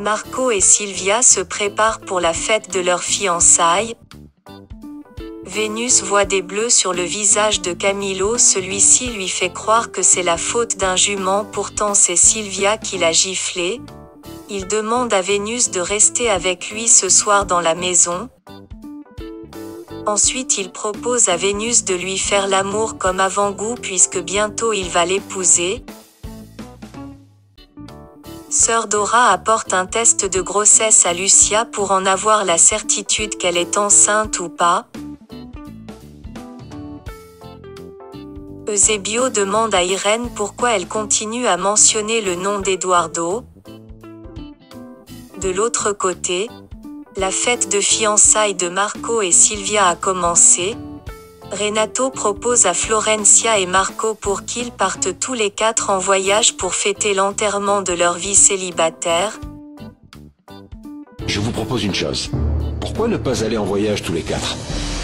Marco et Silvia se préparent pour la fête de leurs fiançailles. Vénus voit des bleus sur le visage de Camilo, celui-ci lui fait croire que c'est la faute d'un jument, pourtant c'est Silvia qui l'a giflé. Il demande à Vénus de rester avec lui ce soir dans la maison. Ensuite il propose à Vénus de lui faire l'amour comme avant-goût puisque bientôt il va l'épouser. Sœur Dora apporte un test de grossesse à Lucia pour en avoir la certitude qu'elle est enceinte ou pas. Eusebio demande à Irène pourquoi elle continue à mentionner le nom d'Eduardo. De l'autre côté, la fête de fiançailles de Marco et Silvia a commencé. Renato propose à Florencia et Marco pour qu'ils partent tous les quatre en voyage pour fêter l'enterrement de leur vie célibataire. Je vous propose une chose. Pourquoi ne pas aller en voyage tous les quatre ?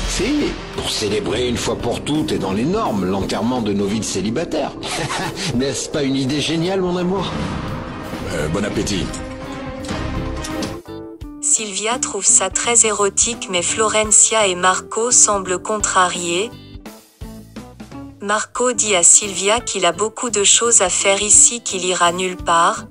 Si, pour célébrer une fois pour toutes et dans les normes l'enterrement de nos vies de célibataires. N'est-ce pas une idée géniale, mon amour ? Bon appétit. Silvia trouve ça très érotique mais Florencia et Marco semblent contrariés. Marco dit à Silvia qu'il a beaucoup de choses à faire ici, qu'il ira nulle part.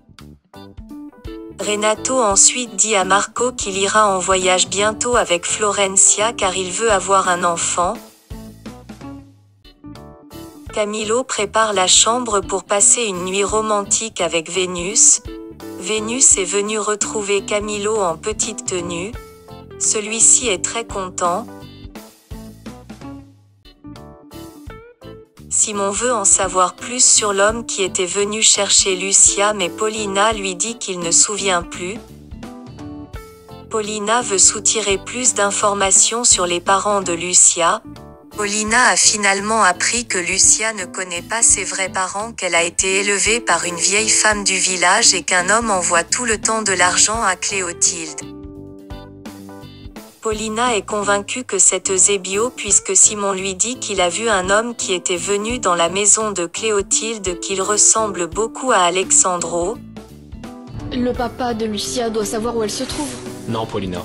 Renato ensuite dit à Marco qu'il ira en voyage bientôt avec Florencia car il veut avoir un enfant. Camilo prépare la chambre pour passer une nuit romantique avec Vénus. Vénus est venue retrouver Camilo en petite tenue. Celui-ci est très content. Simon veut en savoir plus sur l'homme qui était venu chercher Lucia mais Paulina lui dit qu'il ne souvient plus. Paulina veut soutirer plus d'informations sur les parents de Lucia. Paulina a finalement appris que Lucia ne connaît pas ses vrais parents, qu'elle a été élevée par une vieille femme du village et qu'un homme envoie tout le temps de l'argent à Cléotilde. Paulina est convaincue que c'est Eusebio puisque Simon lui dit qu'il a vu un homme qui était venu dans la maison de Cléotilde, qu'il ressemble beaucoup à Alexandro. Le papa de Lucia doit savoir où elle se trouve. Non, Paulina.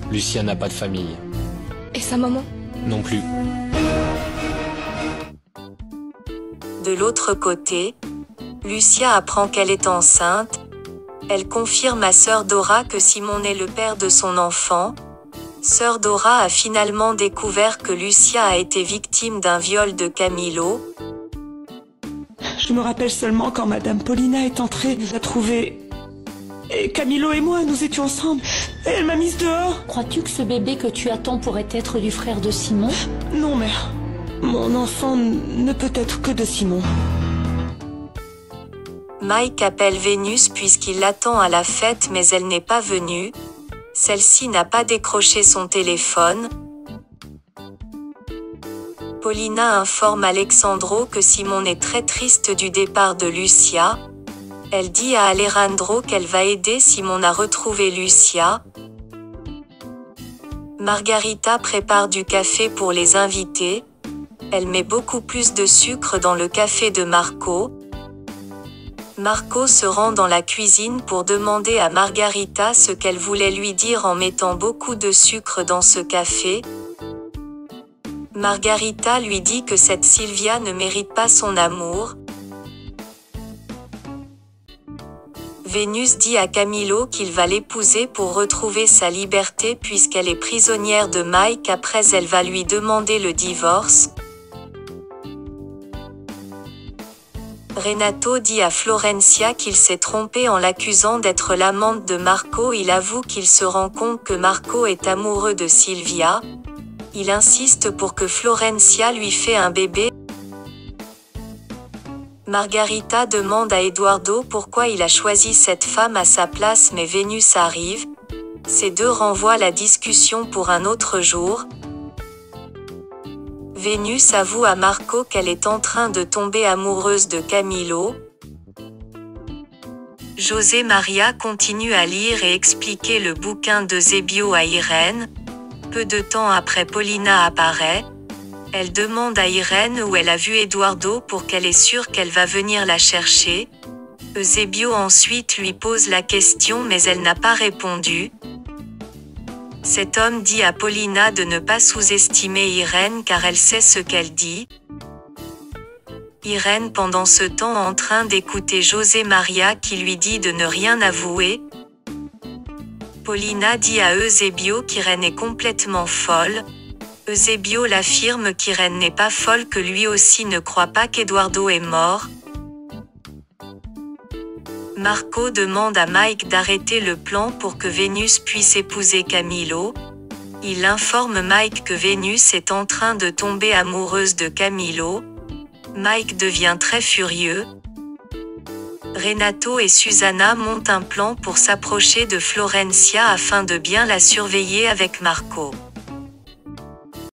Lucia n'a pas de famille. Et sa maman ? Non plus. De l'autre côté, Lucia apprend qu'elle est enceinte. Elle confirme à Sœur Dora que Simon est le père de son enfant. Sœur Dora a finalement découvert que Lucia a été victime d'un viol de Camilo. Je me rappelle seulement quand Madame Paulina est entrée, nous a trouvés. Et Camilo et moi, nous étions ensemble. Et elle m'a mise dehors. Crois-tu que ce bébé que tu attends pourrait être du frère de Simon ? Non, mère. Mon enfant ne peut être que de Simon. Mike appelle Vénus puisqu'il l'attend à la fête mais elle n'est pas venue. Celle-ci n'a pas décroché son téléphone. Paulina informe Alexandro que Simon est très triste du départ de Lucia. Elle dit à Alejandro qu'elle va aider Simon à retrouver Lucia. Margarita prépare du café pour les invités. Elle met beaucoup plus de sucre dans le café de Marco. Marco se rend dans la cuisine pour demander à Margarita ce qu'elle voulait lui dire en mettant beaucoup de sucre dans ce café. Margarita lui dit que cette Silvia ne mérite pas son amour. Vénus dit à Camilo qu'il va l'épouser pour retrouver sa liberté puisqu'elle est prisonnière de Mike. Après elle va lui demander le divorce. Renato dit à Florencia qu'il s'est trompé en l'accusant d'être l'amante de Marco. Il avoue qu'il se rend compte que Marco est amoureux de Silvia. Il insiste pour que Florencia lui fait un bébé. Margarita demande à Eduardo pourquoi il a choisi cette femme à sa place mais Vénus arrive. Ces deux renvoient la discussion pour un autre jour. Vénus avoue à Marco qu'elle est en train de tomber amoureuse de Camilo. José Maria continue à lire et expliquer le bouquin d'Eusebio à Irène. Peu de temps après, Paulina apparaît. Elle demande à Irène où elle a vu Eduardo pour qu'elle est sûre qu'elle va venir la chercher. Eusebio ensuite lui pose la question mais elle n'a pas répondu. Cet homme dit à Paulina de ne pas sous-estimer Irène car elle sait ce qu'elle dit. Irène pendant ce temps en train d'écouter José Maria qui lui dit de ne rien avouer. Paulina dit à Eusebio qu'Irène est complètement folle. Eusebio l'affirme qu'Irène n'est pas folle, que lui aussi ne croit pas qu'Eduardo est mort. Marco demande à Mike d'arrêter le plan pour que Vénus puisse épouser Camilo. Il informe Mike que Vénus est en train de tomber amoureuse de Camilo. Mike devient très furieux. Renato et Susanna montent un plan pour s'approcher de Florencia afin de bien la surveiller avec Marco.